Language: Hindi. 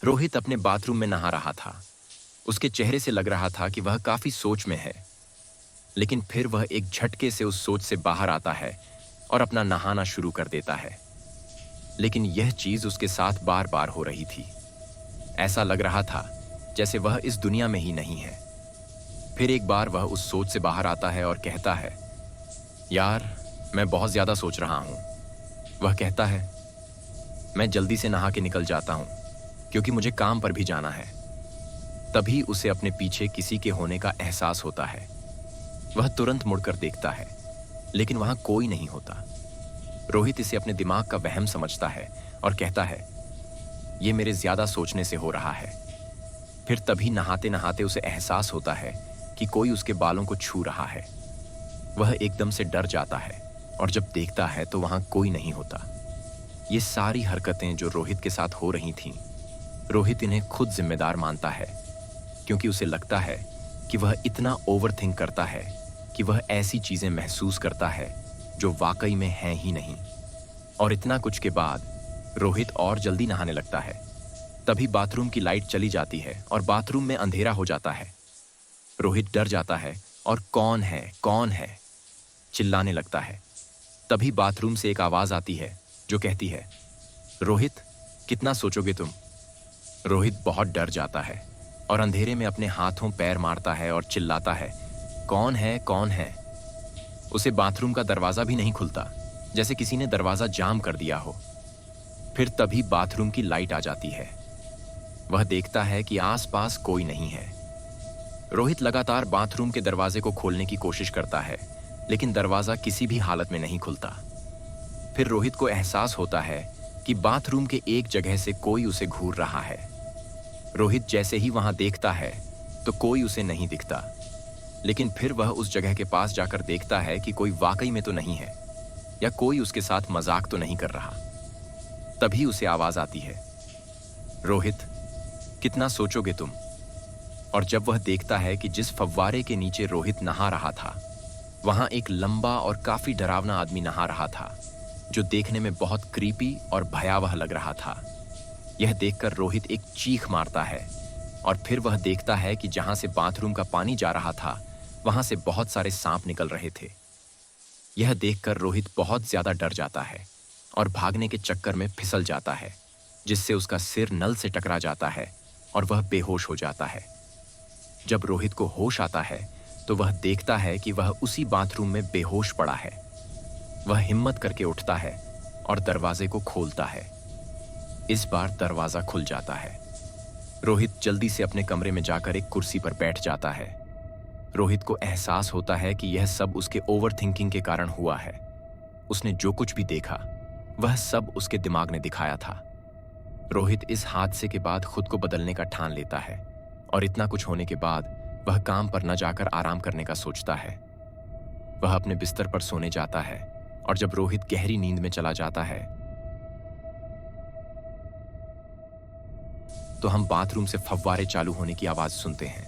रोहित अपने बाथरूम में नहा रहा था। उसके चेहरे से लग रहा था कि वह काफी सोच में है, लेकिन फिर वह एक झटके से उस सोच से बाहर आता है और अपना नहाना शुरू कर देता है। लेकिन यह चीज उसके साथ बार बार हो रही थी। ऐसा लग रहा था जैसे वह इस दुनिया में ही नहीं है। फिर एक बार वह उस सोच से बाहर आता है और कहता है, यार, मैं बहुत ज्यादा सोच रहा हूं। वह कहता है, मैं जल्दी से नहा के निकल जाता हूं क्योंकि मुझे काम पर भी जाना है। तभी उसे अपने पीछे किसी के होने का एहसास होता है। वह तुरंत मुड़कर देखता है, लेकिन वहां कोई नहीं होता। रोहित इसे अपने दिमाग का वहम समझता है और कहता है, यह मेरे ज्यादा सोचने से हो रहा है। फिर तभी नहाते नहाते उसे एहसास होता है कि कोई उसके बालों को छू रहा है। वह एकदम से डर जाता है और जब देखता है तो वहां कोई नहीं होता। ये सारी हरकतें जो रोहित के साथ हो रही थीं, रोहित इन्हें खुद जिम्मेदार मानता है, क्योंकि उसे लगता है कि वह इतना ओवरथिंक करता है कि वह ऐसी चीजें महसूस करता है जो वाकई में हैं ही नहीं। और इतना कुछ के बाद रोहित और जल्दी नहाने लगता है। तभी बाथरूम की लाइट चली जाती है और बाथरूम में अंधेरा हो जाता है। रोहित डर जाता है और कौन है, कौन है, चिल्लाने लगता है। तभी बाथरूम से एक आवाज आती है जो कहती है, रोहित, कितना सोचोगे तुम? रोहित बहुत डर जाता है और अंधेरे में अपने हाथों पैर मारता है और चिल्लाता है, कौन है, कौन है? उसे बाथरूम का दरवाजा भी नहीं खुलता, जैसे किसी ने दरवाजा जाम कर दिया हो। फिर तभी बाथरूम की लाइट आ जाती है। वह देखता है कि आसपास कोई नहीं है। रोहित लगातार बाथरूम के दरवाजे को खोलने की कोशिश करता है, लेकिन दरवाजा किसी भी हालत में नहीं खुलता। फिर रोहित को एहसास होता है कि बाथरूम के एक जगह से कोई उसे घूर रहा है। रोहित जैसे ही वहां देखता है तो कोई उसे नहीं दिखता, लेकिन फिर वह उस जगह के पास जाकर देखता है कि कोई वाकई में तो नहीं है, या कोई उसके साथ मजाक तो नहीं कर रहा। तभी उसे आवाज आती है, रोहित, कितना सोचोगे तुम? और जब वह देखता है कि जिस फव्वारे के नीचे रोहित नहा रहा था, वहां एक लंबा और काफी डरावना आदमी नहा रहा था, जो देखने में बहुत क्रीपी और भयावह लग रहा था। यह देखकर रोहित एक चीख मारता है और फिर वह देखता है कि जहां से बाथरूम का पानी जा रहा था, वहां से बहुत सारे सांप निकल रहे थे। यह देखकर रोहित बहुत ज्यादा डर जाता है और भागने के चक्कर में फिसल जाता है, जिससे उसका सिर नल से टकरा जाता है और वह बेहोश हो जाता है। जब रोहित को होश आता है तो वह देखता है कि वह उसी बाथरूम में बेहोश पड़ा है। वह हिम्मत करके उठता है और दरवाजे को खोलता है। इस बार दरवाजा खुल जाता है। रोहित जल्दी से अपने कमरे में जाकर एक कुर्सी पर बैठ जाता है। रोहित को एहसास होता है कि यह सब उसके ओवरथिंकिंग के कारण हुआ है। उसने जो कुछ भी देखा, वह सब उसके दिमाग ने दिखाया था। रोहित इस हादसे के बाद खुद को बदलने का ठान लेता है और इतना कुछ होने के बाद वह काम पर न जाकर आराम करने का सोचता है। वह अपने बिस्तर पर सोने जाता है और जब रोहित गहरी नींद में चला जाता है तो हम बाथरूम से फव्वारे चालू होने की आवाज सुनते हैं।